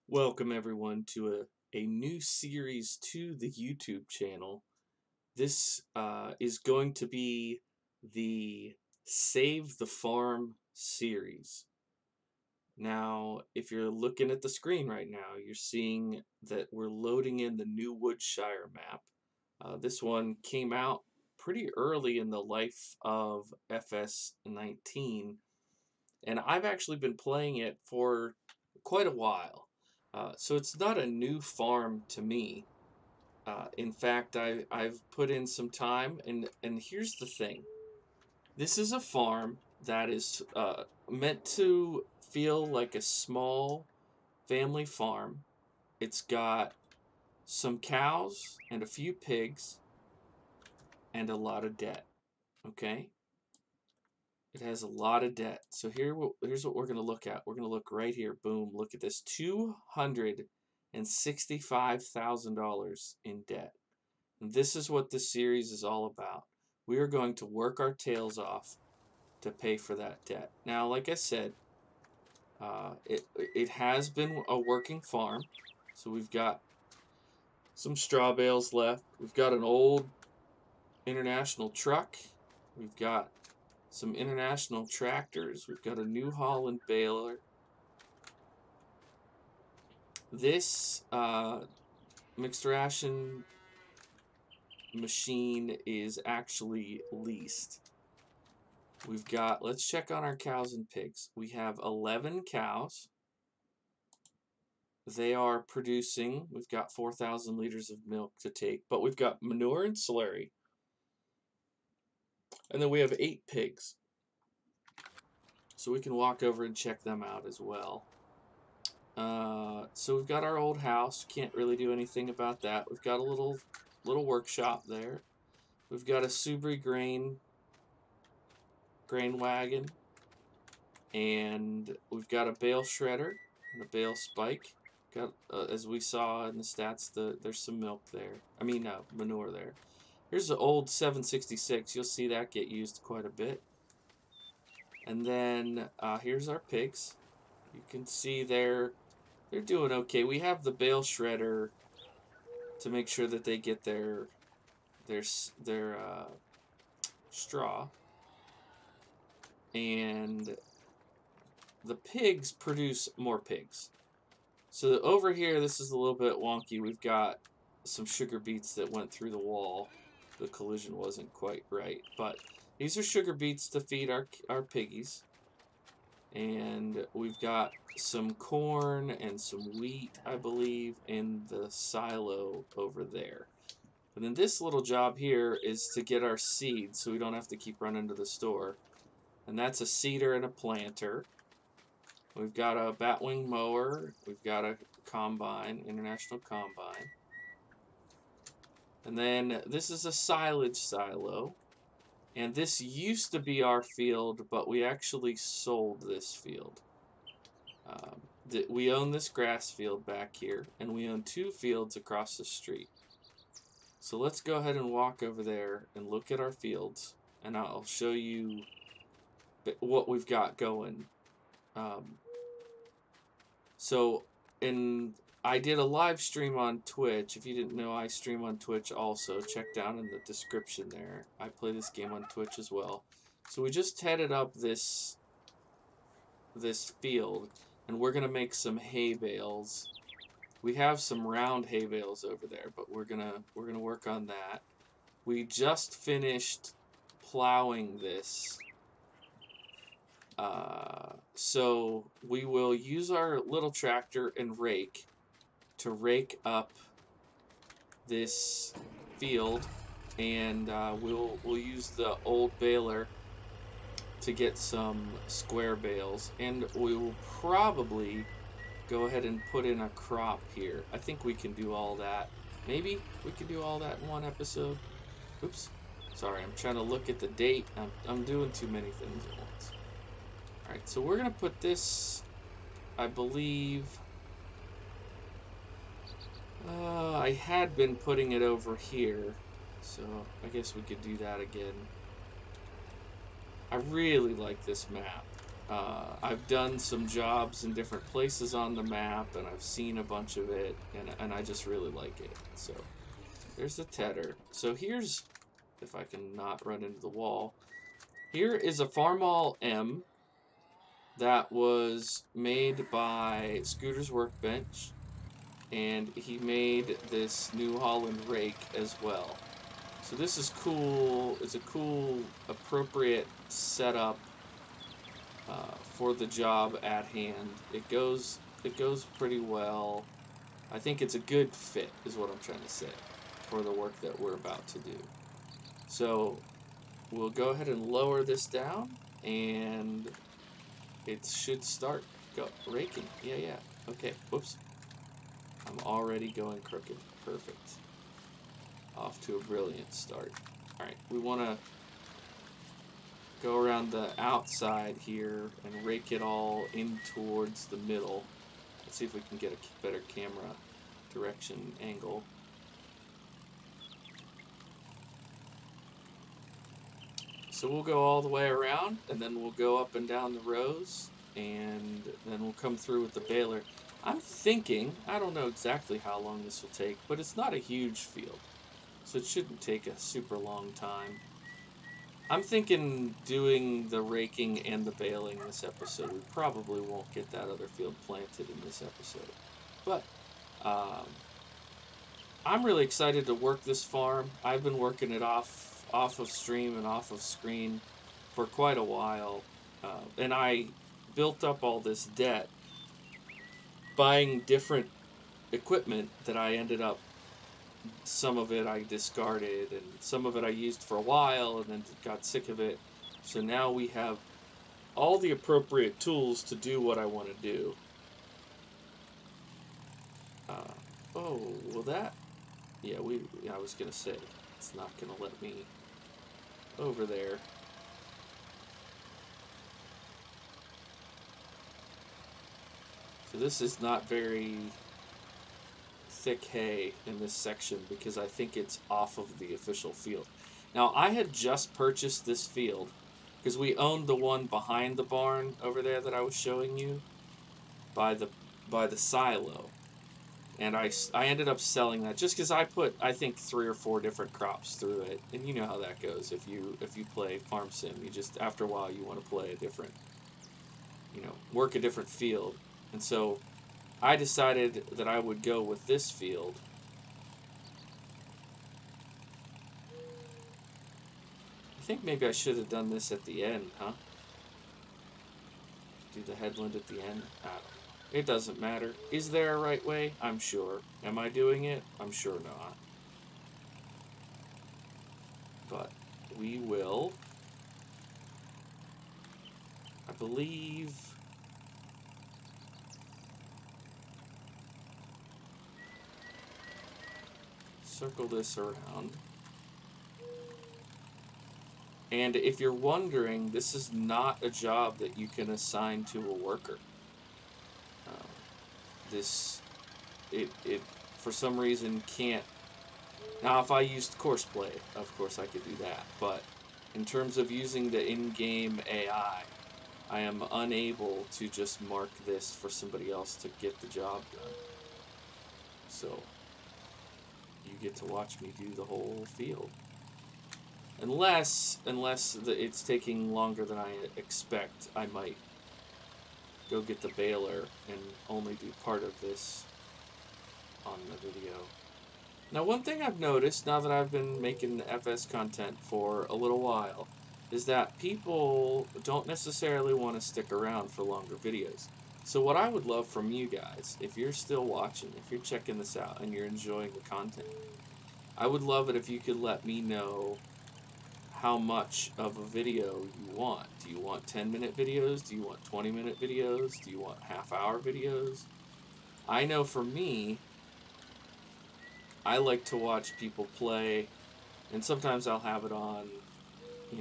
Welcome everyone to a new series to the YouTube channel. This is going to be the Save the Farm series. Now, if you're looking at the screen right now, you're seeing that we're loading in the new Woodshire map. This one came out pretty early in the life of FS19, and I've actually been playing it for quite a while. So it's not a new farm to me. In fact, I've put in some time, and here's the thing. This is a farm that is meant to feel like a small family farm. It's got some cows and a few pigs and a lot of debt. Okay? It has a lot of debt. So here's what we're going to look at. We're going to look right here. Boom. Look at this. $265,000 in debt. And this is what this series is all about. We are going to work our tails off to pay for that debt. Now, like I said, it has been a working farm. So we've got some straw bales left. We've got an old international truck. We've got some international tractors. We've got a New Holland baler. This mixed ration machine is actually leased. We've got, let's check on our cows and pigs. We have 11 cows. They are producing, we've got 4,000 liters of milk to take, but we've got manure and slurry. And then we have 8 pigs. So we can walk over and check them out as well. So we've got our old house. Can't really do anything about that. We've got a little workshop there. We've got a Subri grain wagon, and we've got a bale shredder and a bale spike. Got as we saw in the stats, there's some milk there. Manure there. Here's the old 766. You'll see that get used quite a bit. And then here's our pigs. You can see they're doing okay. We have the bale shredder to make sure that they get their straw, and the pigs produce more pigs. So over here, this is a little bit wonky. We've got some sugar beets that went through the wall. The collision wasn't quite right, but these are sugar beets to feed our piggies. And we've got some corn and some wheat, I believe, in the silo over there. And then this little job here is to get our seeds so we don't have to keep running to the store. And that's a seeder and a planter. We've got a batwing mower. We've got a combine, international combine. And then this is a silage silo. And this used to be our field, but we actually sold this field. We own this grass field back here, and we own 2 fields across the street. So let's go ahead and walk over there and look at our fields, and I'll show you what we've got going. I did a live stream on Twitch. If you didn't know, I stream on Twitch also. Check down in the description there. I play this game on Twitch as well. So we just headed up this field, and we're gonna make some hay bales. We have some round hay bales over there, but we're gonna work on that. We just finished plowing this. So we will use our little tractor and rake to rake up this field, and we'll use the old baler to get some square bales, and we will probably go ahead and put in a crop here. I think we can do all that. Maybe we can do all that in one episode. Oops, sorry, I'm trying to look at the date. I'm doing too many things at once. Alright, so we're gonna put this, I believe, I had been putting it over here, so I guess we could do that again. I really like this map. I've done some jobs in different places on the map, and I've seen a bunch of it, and I just really like it. So there's the tedder. So here's, if I can not run into the wall, here is a Farmall M that was made by Scooter's Workbench, and he made this New Holland rake as well. So this is cool. It's a cool, appropriate setup for the job at hand. It goes pretty well. I think it's a good fit, is what I'm trying to say, for the work that we're about to do. So we'll go ahead and lower this down, and it should start raking. Yeah. Okay, whoops. I'm already going crooked. Perfect. Off to a brilliant start. Alright, we want to go around the outside here and rake it all in towards the middle. Let's see if we can get a better camera direction angle. So we'll go all the way around, and then we'll go up and down the rows, and then we'll come through with the baler. I'm thinking, I don't know exactly how long this will take, but it's not a huge field, so it shouldn't take a super long time. I'm thinking doing the raking and the baling this episode. We probably won't get that other field planted in this episode. But I'm really excited to work this farm. I've been working it off of stream and off of screen for quite a while. And I built up all this debt buying different equipment that I ended up, some of it I discarded, and some of it I used for a while and then got sick of it. So now we have all the appropriate tools to do what I want to do. Oh, well that, yeah, I was going to say, it's not going to let me over there. So this is not very thick hay in this section because I think it's off of the official field. Now, I had just purchased this field because we owned the one behind the barn over there that I was showing you by the silo. And I ended up selling that just because I put, I think, 3 or 4 different crops through it. And you know how that goes if you play Farm Sim. You just, after a while, you want to play a different, work a different field. And so I decided that I would go with this field. I think maybe I should have done this at the end, huh? Do the headland at the end? I don't know. It doesn't matter. Is there a right way? I'm sure. Am I doing it? I'm sure not. But we will, I believe, circle this around. And if you're wondering, this is not a job that you can assign to a worker. It for some reason can't. Now, if I used Courseplay, of course I could do that. But in terms of using the in-game AI, I am unable to just mark this for somebody else to get the job done. So you get to watch me do the whole field. Unless it's taking longer than I expect, I might go get the baler and only do part of this on the video. Now, one thing I've noticed now that I've been making FS content for a little while is that people don't necessarily want to stick around for longer videos. So what I would love from you guys, if you're still watching, if you're checking this out and you're enjoying the content, I would love it if you could let me know how much of a video you want. Do you want 10-minute videos? Do you want 20-minute videos? Do you want half-hour videos? I know for me, I like to watch people play, and sometimes I'll have it on,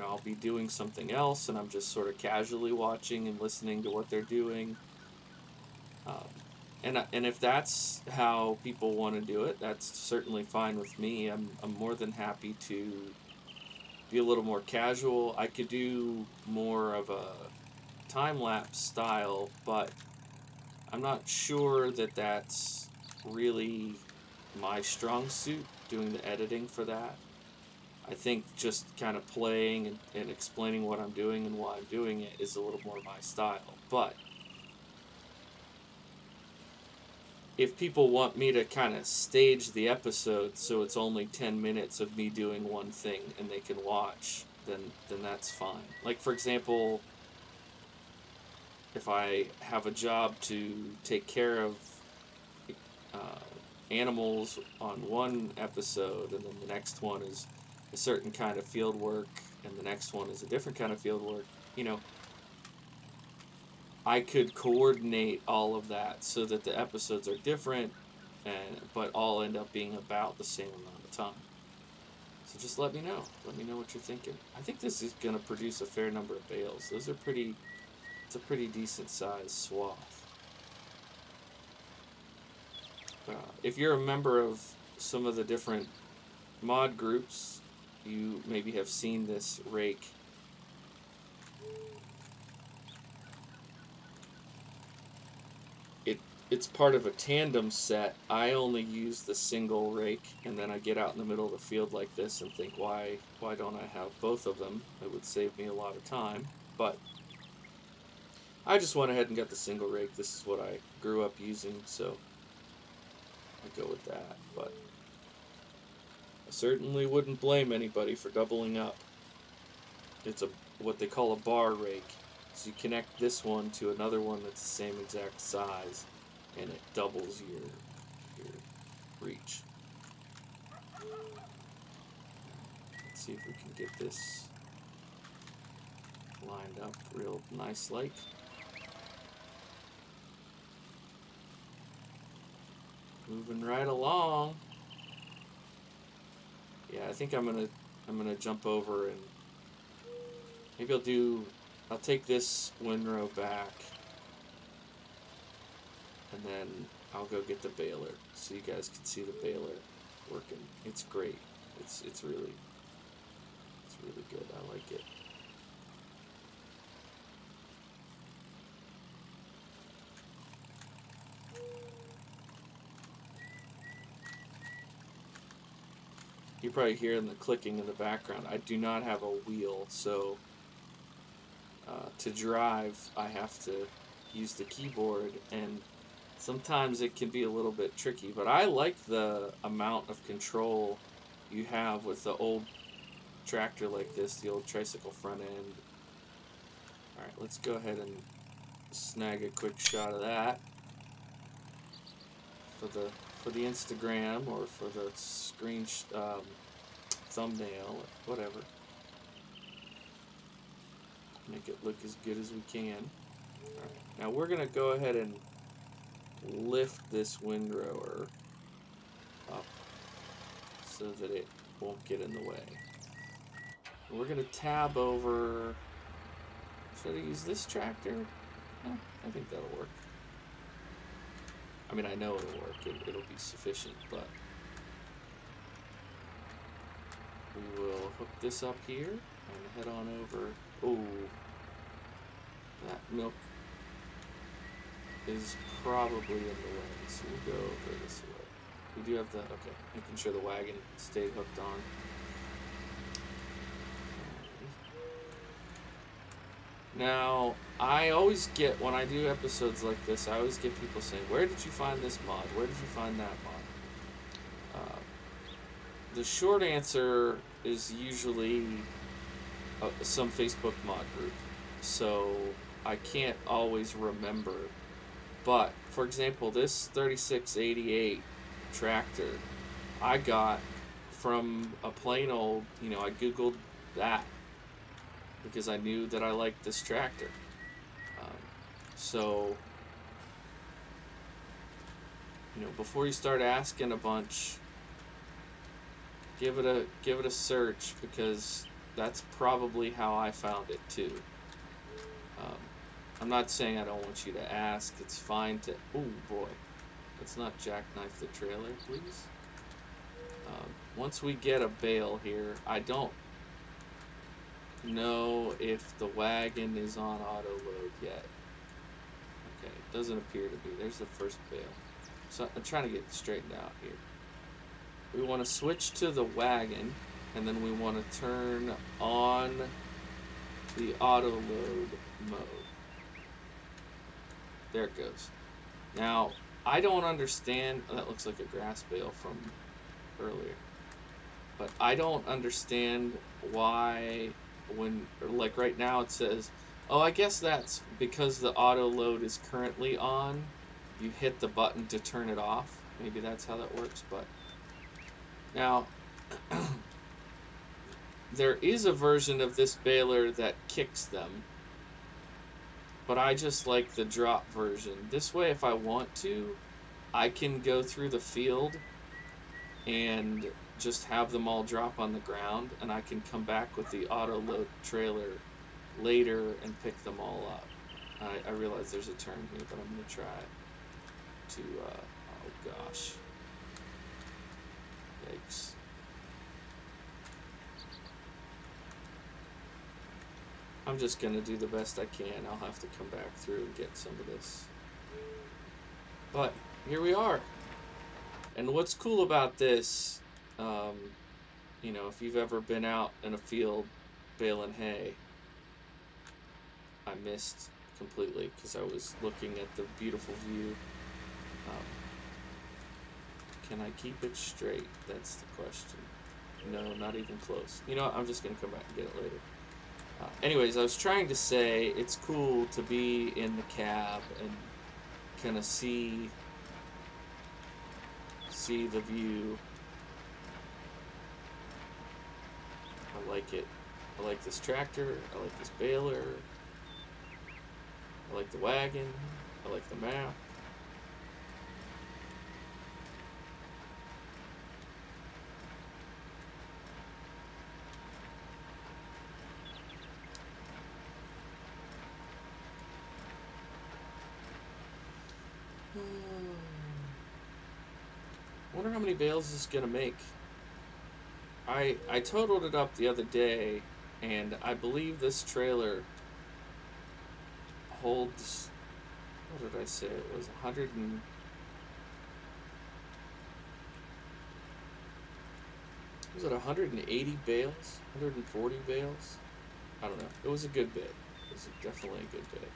I'll be doing something else, and I'm just sort of casually watching and listening to what they're doing. And if that's how people want to do it, that's certainly fine with me. I'm more than happy to be a little more casual. I could do more of a time-lapse style, but I'm not sure that that's really my strong suit, doing the editing for that. I think just kind of playing and explaining what I'm doing and why I'm doing it is a little more my style. But if people want me to kind of stage the episode so it's only 10 minutes of me doing one thing and they can watch, then that's fine. Like, for example, if I have a job to take care of uh, animals on one episode, and then the next one is a certain kind of field work, and the next one is a different kind of field work, you know, I could coordinate all of that so that the episodes are different, but all end up being about the same amount of time. So just let me know. Let me know what you're thinking. I think this is going to produce a fair number of bales. Those are pretty... It's a pretty decent sized swath. If you're a member of some of the different mod groups, you maybe have seen this rake. It's part of a tandem set. I only use the single rake, and then I get out in the middle of the field like this and think, why don't I have both of them? It would save me a lot of time. But I just went ahead and got the single rake. This is what I grew up using, so I go with that. But I certainly wouldn't blame anybody for doubling up. It's what they call a bar rake. So you connect this one to another one that's the same exact size, and it doubles your reach. Let's see if we can get this lined up real nice like. Moving right along. Yeah, I think I'm gonna jump over, and maybe I'll take this windrow back, and then I'll go get the baler so you guys can see the baler working. It's great. It's really good. I like it. You're probably hearing the clicking in the background. I do not have a wheel, so to drive I have to use the keyboard, and sometimes it can be a little bit tricky, but I like the amount of control you have with the old tractor like this, the old tricycle front end. Alright, let's go ahead and snag a quick shot of that for the Instagram, or for the screen thumbnail, or whatever. Make it look as good as we can. Alright, now we're gonna go ahead and lift this windrower up so that it won't get in the way. We're gonna tab over. Should I use this tractor? I think that'll work. I mean, I know it'll work. It'll be sufficient, but we will hook this up here and head on over. Oh, that milk is probably in the way, so we'll go over this way. We do have the, okay, making sure the wagon stayed hooked on. Now, I always get, when I do episodes like this, I always get people saying, where did you find this mod? Where did you find that mod? The short answer is usually some Facebook mod group. So I can't always remember. But, for example, this 3688 tractor I got from a plain old, I Googled that, because I knew that I liked this tractor. So, before you start asking a bunch, give it a search, because that's probably how I found it too. I'm not saying I don't want you to ask. It's fine to. Oh boy, let's not jackknife the trailer, please. Once we get a bale here, I don't know if the wagon is on auto load yet. Okay, it doesn't appear to be. There's the first bale. So I'm trying to get it straightened out here. We want to switch to the wagon, and then we want to turn on the auto load mode. There it goes. Now, I don't understand. Oh, that looks like a grass bale from earlier. But I don't understand why when, like right now it says, oh, I guess that's because the auto load is currently on. You hit the button to turn it off. Maybe that's how that works, but now there is a version of this baler that kicks them, but I just like the drop version. This way, if I want to, I can go through the field and just have them all drop on the ground, and I can come back with the auto load trailer later and pick them all up. I realize there's a turn here, but I'm going to try to, oh gosh. Yikes. I'm just going to do the best I can. I'll have to come back through and get some of this. But here we are. And what's cool about this, you know, if you've ever been out in a field baling hay, I missed completely because I was looking at the beautiful view. Can I keep it straight? That's the question. No, not even close. You know what? I'm just going to come back and get it later. Anyways, I was trying to say it's cool to be in the cab and kind of see the view. I like it. I like this tractor. I like this baler. I like the wagon. I like the map. I wonder how many bales this is gonna make. I totaled it up the other day, and I believe this trailer holds, what did I say? It was 100 and, was it 180 bales? 140 bales? I don't know. It was a good bit. It was definitely a good bit.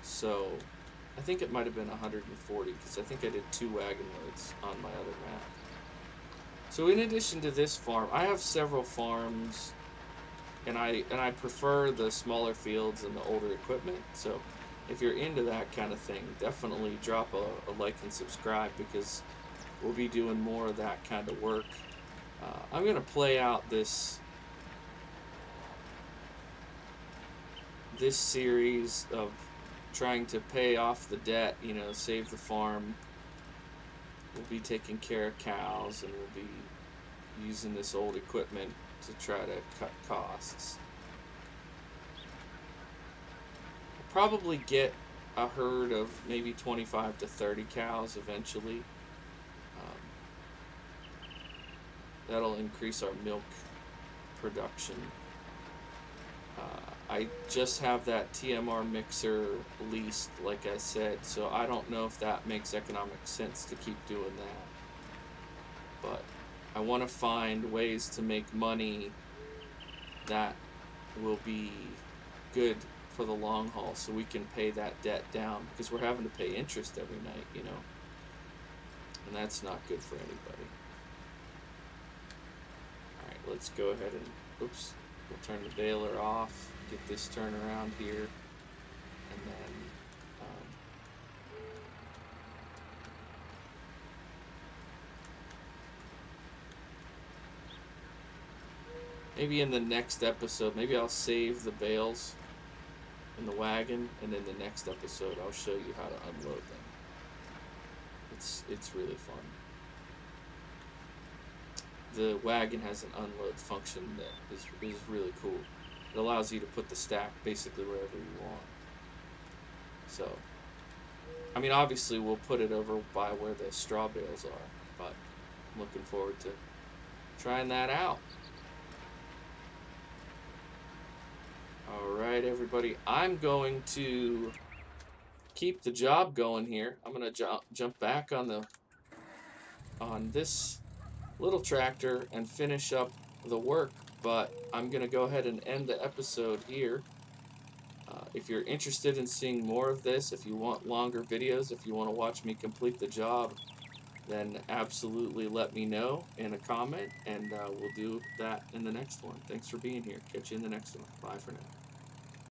So I think it might have been 140 because I think I did 2 wagon loads on my other map. So in addition to this farm, I have several farms, and I prefer the smaller fields and the older equipment. So if you're into that kind of thing, definitely drop a like and subscribe because we'll be doing more of that kind of work. I'm gonna play out this series of trying to pay off the debt, you know, save the farm. We'll be taking care of cows, and we'll be using this old equipment to try to cut costs. We'll probably get a herd of maybe 25 to 30 cows eventually. That'll increase our milk production. I just have that TMR mixer leased, like I said, so I don't know if that makes economic sense to keep doing that. But I want to find ways to make money that will be good for the long haul so we can pay that debt down, because we're having to pay interest every night, you know, and that's not good for anybody. Alright, let's go ahead and, oops, we'll turn the baler off. Get this turn around here, and then maybe in the next episode, maybe I'll save the bales in the wagon, and in the next episode I'll show you how to unload them. It's really fun. The wagon has an unload function that is really cool. It allows you to put the stack basically wherever you want. So, I mean, obviously we'll put it over by where the straw bales are, but I'm looking forward to trying that out. Alright, everybody. I'm going to keep the job going here. I'm going to jump back on this little tractor and finish up the work, but I'm going to go ahead and end the episode here. If you're interested in seeing more of this, if you want longer videos, if you want to watch me complete the job, then absolutely let me know in a comment, and we'll do that in the next one. Thanks for being here. Catch you in the next one. Bye for now.